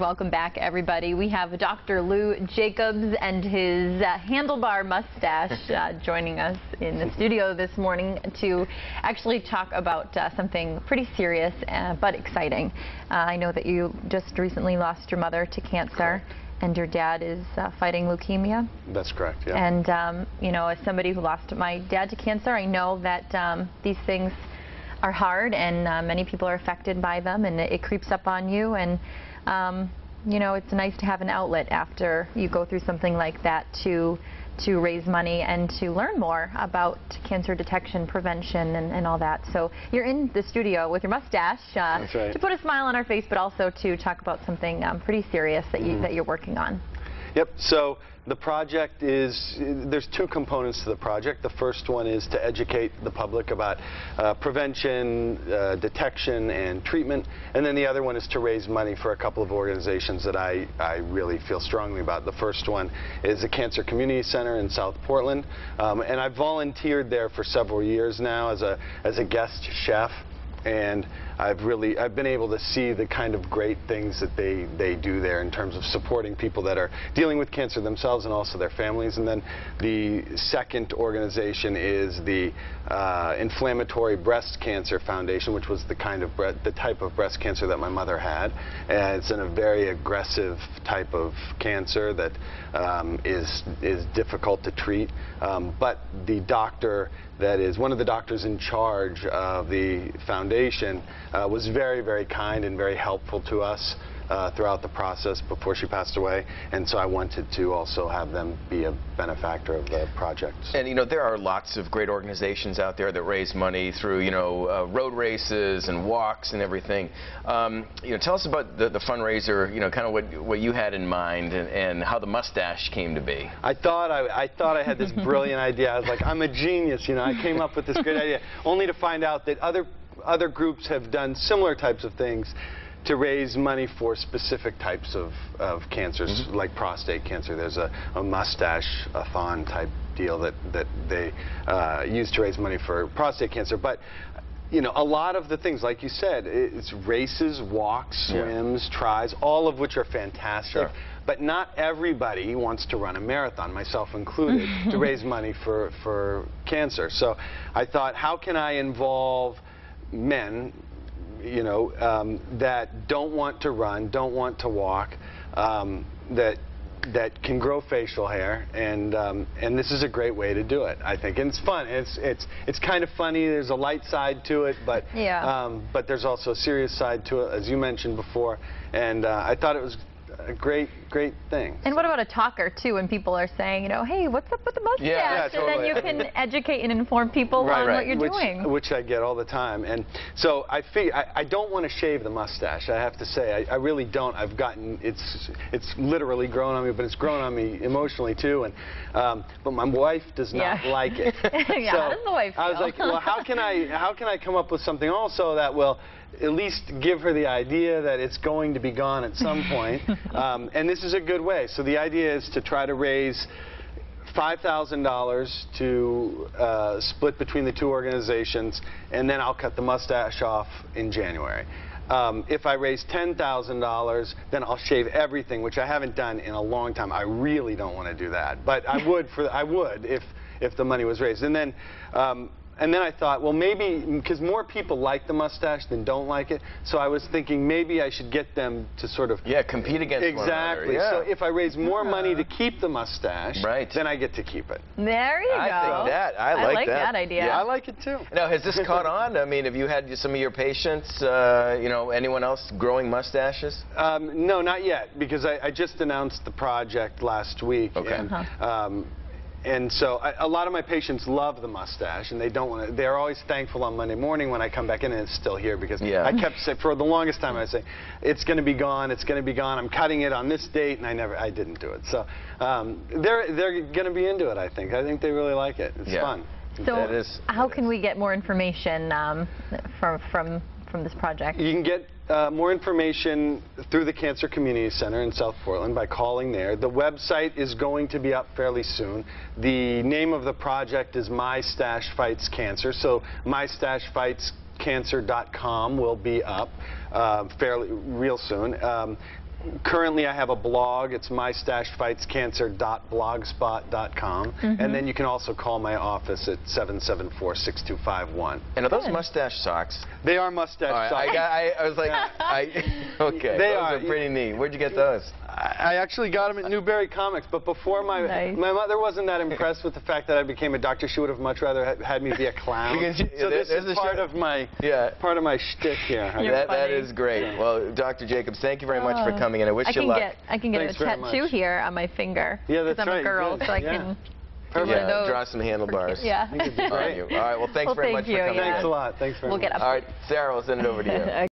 Welcome back, everybody. We have Dr. Lou Jacobs and his handlebar mustache joining us in the studio this morning to actually talk about something pretty serious but exciting. I know that you just recently lost your mother to cancer. Correct. And your dad is fighting leukemia. That's correct, yeah. And, you know, as somebody who lost my dad to cancer, I know that these things are hard and many people are affected by them, and it creeps up on you. And you know, it's nice to have an outlet after you go through something like that to raise money and to learn more about cancer detection, prevention, and all that. So you're in the studio with your mustache That's right. to put a smile on our face, but also to talk about something pretty serious that you're working on. Yep. So the project is, there's two components to the project. The first one is to educate the public about prevention, detection, and treatment. And then the other one is to raise money for a couple of organizations that I really feel strongly about. The first one is the Cancer Community Center in South Portland. And I've volunteered there for several years now as a guest chef. And I've been able to see the kind of great things that they do there in terms of supporting people that are dealing with cancer themselves and also their families. And then the second organization is the Inflammatory Breast Cancer Foundation, which was the type of breast cancer that my mother had. And it's a very aggressive type of cancer that is difficult to treat. But the doctor that is one of the doctors in charge of the foundation was very, very kind and very helpful to us throughout the process before she passed away, and so I wanted to also have them be a benefactor of the project. And you know, there are lots of great organizations out there that raise money through, you know, road races and walks and everything. You know, tell us about the fundraiser, you know, kind of what you had in mind and how the mustache came to be. I thought I had this brilliant idea. I was like, I'm a genius, you know. I came up with this great idea, only to find out that other groups have done similar types of things to raise money for specific types of cancers, like prostate cancer. There's a mustache-a-thon type deal that they use to raise money for prostate cancer. But you know, a lot of the things, like you said, it's races, walks, swims, tries, all of which are fantastic. Sure. But not everybody wants to run a marathon, myself included, to raise money for cancer. So I thought, how can I involve men, you know, that don't want to run, don't want to walk, that can grow facial hair, and this is a great way to do it, I think. And it's fun. It's kind of funny. There's a light side to it, but but there's also a serious side to it, as you mentioned before. And I thought it was a great thing. And what about a talker too, when people are saying, you know, hey, what's up with the mustache? Yeah, totally. And then you can educate and inform people on what you're doing. Which I get all the time. And so I don't want to shave the mustache, I have to say. I really don't. I've gotten, it's literally grown on me, but it's grown on me emotionally too. And but my wife does not like it. Yeah, so how does the wife feel? I was like, well, how can I come up with something also that will at least give her the idea that it's going to be gone at some point. And this is a good way. So the idea is to try to raise $5,000 to split between the two organizations, and then I'll cut the mustache off in January. If I raise $10,000, then I'll shave everything, which I haven't done in a long time. I really don't want to do that, but I would if the money was raised. And then I thought, well, maybe, because more people like the mustache than don't like it, so I was thinking maybe I should get them to sort of... Yeah, compete against one another. Exactly. So if I raise more money to keep the mustache, right, then I get to keep it. There you go. I like that idea. Yeah, I like it too. Now, has this caught on? I mean, have you had some of your patients, you know, anyone else growing mustaches? No, not yet, because I just announced the project last week. Okay. And so a lot of my patients love the mustache, and they don't want to. They're always thankful on Monday morning when I come back in and it's still here, because I kept saying for the longest time, I say, it's going to be gone, it's going to be gone. I'm cutting it on this date, and I didn't do it. So they're going to be into it. I think they really like it. It's fun. So how can we get more information from this project? You can get more information through the Cancer Community Center in South Portland by calling there. The website is going to be up fairly soon. The name of the project is Mystache Fights Cancer, so MystacheFightsCancer.com will be up real soon. Currently, I have a blog. It's mystachefightscancer.blogspot.com. And then you can also call my office at 774-6251. And are those mustache socks? They are mustache socks. I was like, okay, They those are pretty neat. Where'd you get those? I actually got them at Newberry Comics, but before my mother wasn't that impressed with the fact that I became a doctor. She would have much rather had me be a clown. So this is part of my shtick here. That is great. Well, Dr. Jacobs, thank you very much for coming in. I wish you luck. I can get a tattoo here on my finger. Yeah, that's right. I'm a girl, so I can. Yeah, draw some handlebars. Yeah. On you. All right. Well, thanks very much for coming in. Thanks a lot. Thanks very much. We'll get up. All right, Sarah, I'll send it over to you.